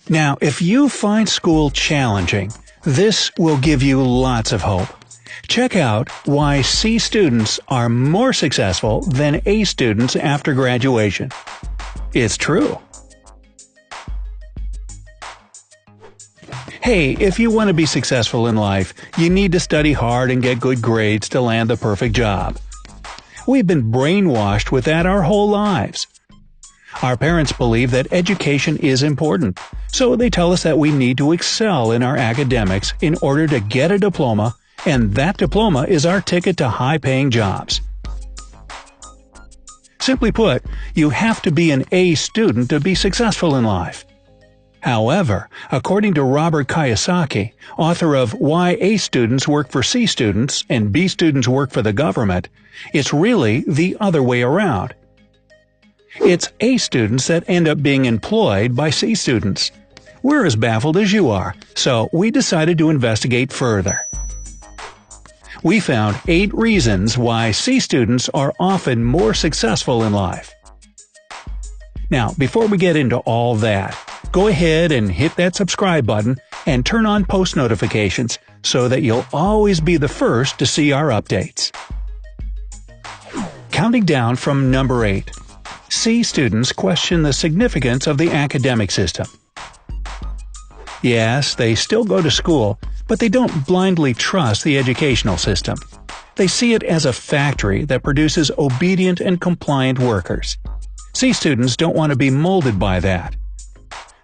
Now, if you find school challenging, this will give you lots of hope. Check out why C students are more successful than A students after graduation. It's true. Hey, if you want to be successful in life, you need to study hard and get good grades to land the perfect job. We've been brainwashed with that our whole lives. Our parents believe that education is important, so they tell us that we need to excel in our academics in order to get a diploma, and that diploma is our ticket to high-paying jobs. Simply put, you have to be an A student to be successful in life. However, according to Robert Kiyosaki, author of Why A Students Work for C Students and B Students Work for the Government, it's really the other way around. It's A students that end up being employed by C students. We're as baffled as you are, so we decided to investigate further. We found 8 reasons why C students are often more successful in life. Now, before we get into all that, go ahead and hit that subscribe button and turn on post notifications so that you'll always be the first to see our updates. Counting down from number 8. C students question the significance of the academic system. Yes, they still go to school, but they don't blindly trust the educational system. They see it as a factory that produces obedient and compliant workers. C students don't want to be molded by that.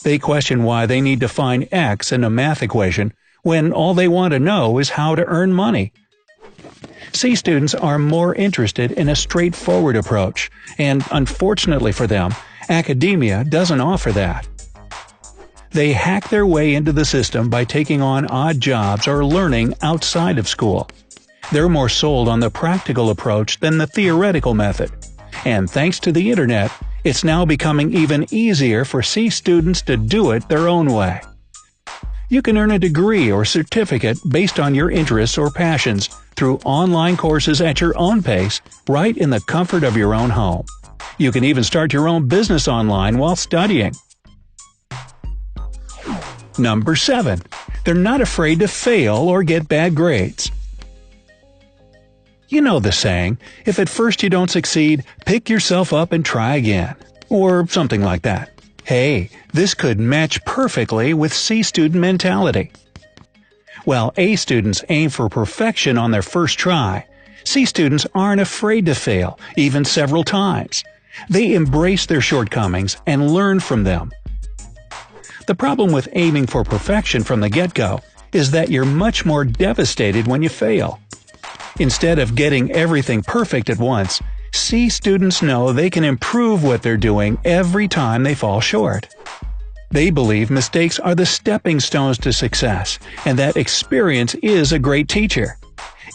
They question why they need to find X in a math equation when all they want to know is how to earn money. C students are more interested in a straightforward approach, and unfortunately for them, academia doesn't offer that. They hack their way into the system by taking on odd jobs or learning outside of school. They're more sold on the practical approach than the theoretical method. And thanks to the internet, it's now becoming even easier for C students to do it their own way. You can earn a degree or certificate based on your interests or passions through online courses at your own pace, right in the comfort of your own home. You can even start your own business online while studying. Number 7. They're not afraid to fail or get bad grades. You know the saying, if at first you don't succeed, pick yourself up and try again. Or something like that. Hey, this could match perfectly with C student mentality. While A students aim for perfection on their first try, C students aren't afraid to fail, even several times. They embrace their shortcomings and learn from them. The problem with aiming for perfection from the get-go is that you're much more devastated when you fail. Instead of getting everything perfect at once, C students know they can improve what they're doing every time they fall short. They believe mistakes are the stepping stones to success, and that experience is a great teacher.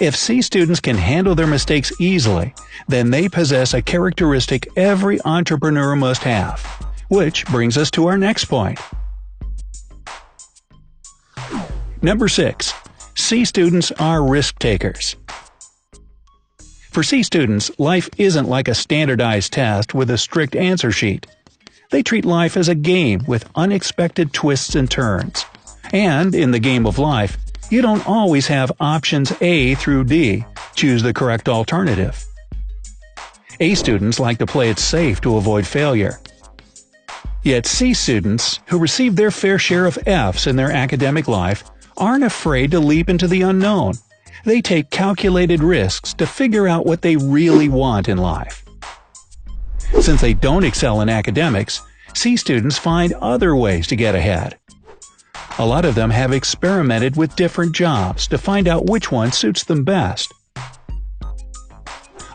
If C students can handle their mistakes easily, then they possess a characteristic every entrepreneur must have. Which brings us to our next point. Number 6. C students are risk takers. For C students, life isn't like a standardized test with a strict answer sheet. They treat life as a game with unexpected twists and turns. And in the game of life, you don't always have options A through D. Choose the correct alternative. A students like to play it safe to avoid failure. Yet C students, who receive their fair share of F's in their academic life, aren't afraid to leap into the unknown. They take calculated risks to figure out what they really want in life. Since they don't excel in academics, C students find other ways to get ahead. A lot of them have experimented with different jobs to find out which one suits them best.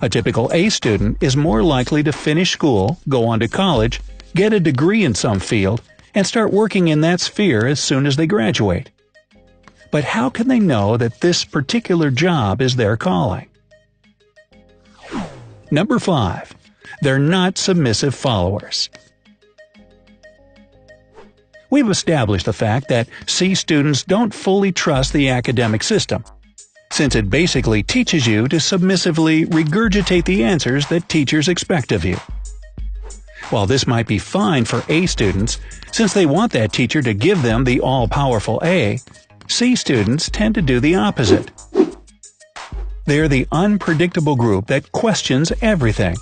A typical A student is more likely to finish school, go on to college, get a degree in some field, and start working in that sphere as soon as they graduate. But how can they know that this particular job is their calling? Number 5. They're not submissive followers. We've established the fact that C students don't fully trust the academic system, since it basically teaches you to submissively regurgitate the answers that teachers expect of you. While this might be fine for A students, since they want that teacher to give them the all-powerful A, C students tend to do the opposite. They're the unpredictable group that questions everything.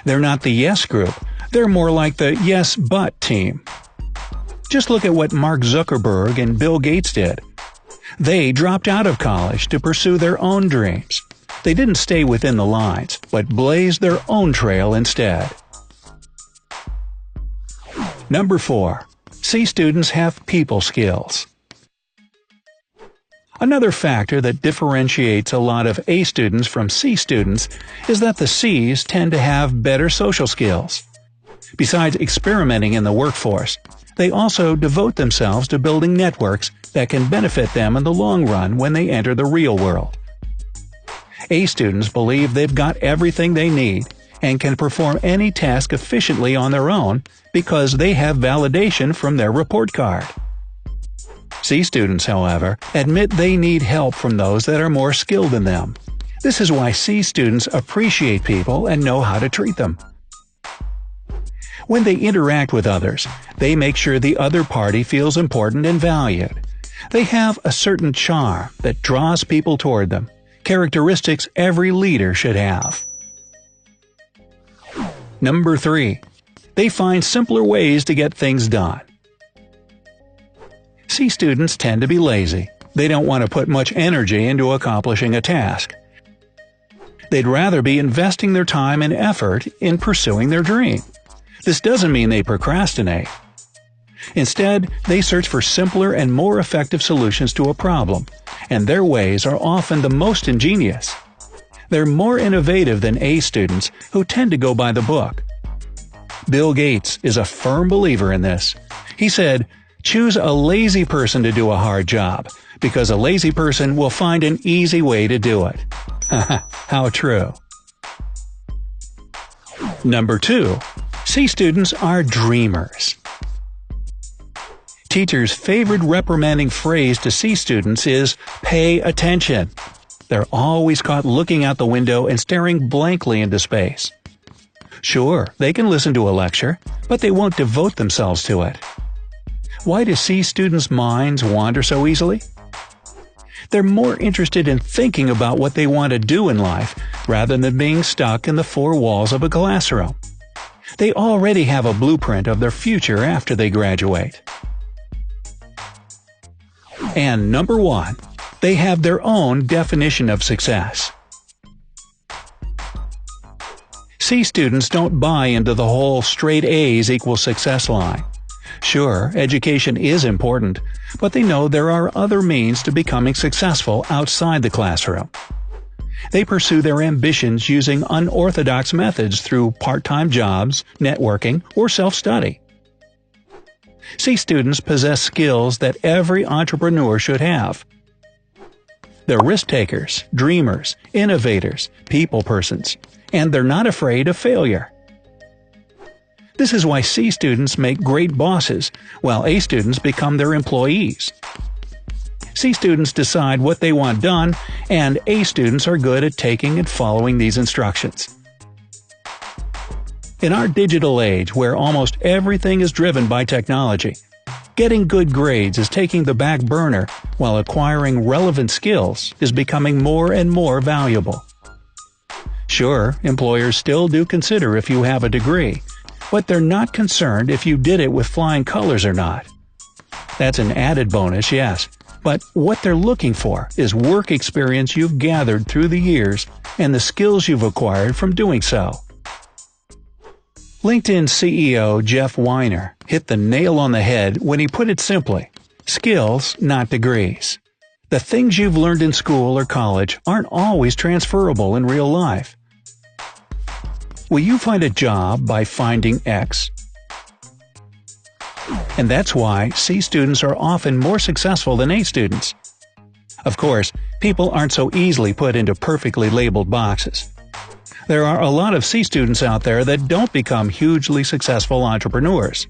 They're not the yes group, they're more like the yes but team. Just look at what Mark Zuckerberg and Bill Gates did. They dropped out of college to pursue their own dreams. They didn't stay within the lines, but blazed their own trail instead. Number 4. C students have people skills. Another factor that differentiates a lot of A students from C students is that the C's tend to have better social skills. Besides experimenting in the workforce, they also devote themselves to building networks that can benefit them in the long run when they enter the real world. A students believe they've got everything they need and can perform any task efficiently on their own because they have validation from their report card. C students, however, admit they need help from those that are more skilled than them. This is why C students appreciate people and know how to treat them. When they interact with others, they make sure the other party feels important and valued. They have a certain charm that draws people toward them, characteristics every leader should have. Number 3. They find simpler ways to get things done. C students tend to be lazy. They don't want to put much energy into accomplishing a task. They'd rather be investing their time and effort in pursuing their dream. This doesn't mean they procrastinate. Instead, they search for simpler and more effective solutions to a problem, and their ways are often the most ingenious. They're more innovative than A students, who tend to go by the book. Bill Gates is a firm believer in this. He said, "Choose a lazy person to do a hard job, because a lazy person will find an easy way to do it." How true. Number 2. C students are dreamers. Teachers' favorite reprimanding phrase to C students is, "Pay attention." They're always caught looking out the window and staring blankly into space. Sure, they can listen to a lecture, but they won't devote themselves to it. Why do C students' minds wander so easily? They're more interested in thinking about what they want to do in life rather than being stuck in the four walls of a classroom. They already have a blueprint of their future after they graduate. And number 1, they have their own definition of success. C students don't buy into the whole straight A's equal success line. Sure, education is important, but they know there are other means to becoming successful outside the classroom. They pursue their ambitions using unorthodox methods through part-time jobs, networking, or self-study. C students possess skills that every entrepreneur should have. They're risk-takers, dreamers, innovators, people persons, and they're not afraid of failure. This is why C students make great bosses, while A students become their employees. C students decide what they want done, and A students are good at taking and following these instructions. In our digital age, where almost everything is driven by technology, getting good grades is taking the back burner, while acquiring relevant skills is becoming more and more valuable. Sure, employers still do consider if you have a degree, but they're not concerned if you did it with flying colors or not. That's an added bonus, yes, but what they're looking for is work experience you've gathered through the years and the skills you've acquired from doing so. LinkedIn CEO Jeff Weiner hit the nail on the head when he put it simply: skills, not degrees. The things you've learned in school or college aren't always transferable in real life. Will you find a job by finding X? And that's why C students are often more successful than A students. Of course, people aren't so easily put into perfectly labeled boxes. There are a lot of C students out there that don't become hugely successful entrepreneurs.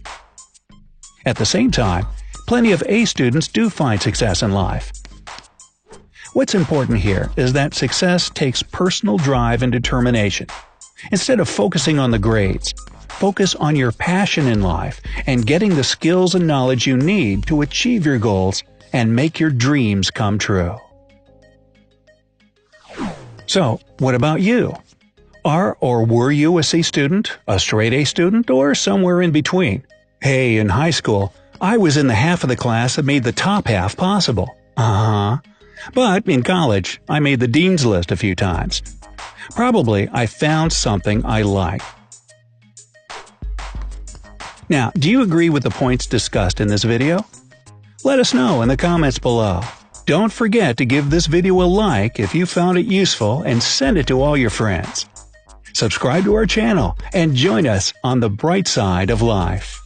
At the same time, plenty of A students do find success in life. What's important here is that success takes personal drive and determination. Instead of focusing on the grades, focus on your passion in life and getting the skills and knowledge you need to achieve your goals and make your dreams come true. So, what about you? Are or were you a C student, a straight A student, or somewhere in between? Hey, in high school, I was in the half of the class that made the top half possible. But in college, I made the dean's list a few times. Probably I found something I like. Now, do you agree with the points discussed in this video? Let us know in the comments below. Don't forget to give this video a like if you found it useful and send it to all your friends. Subscribe to our channel and join us on the bright side of life.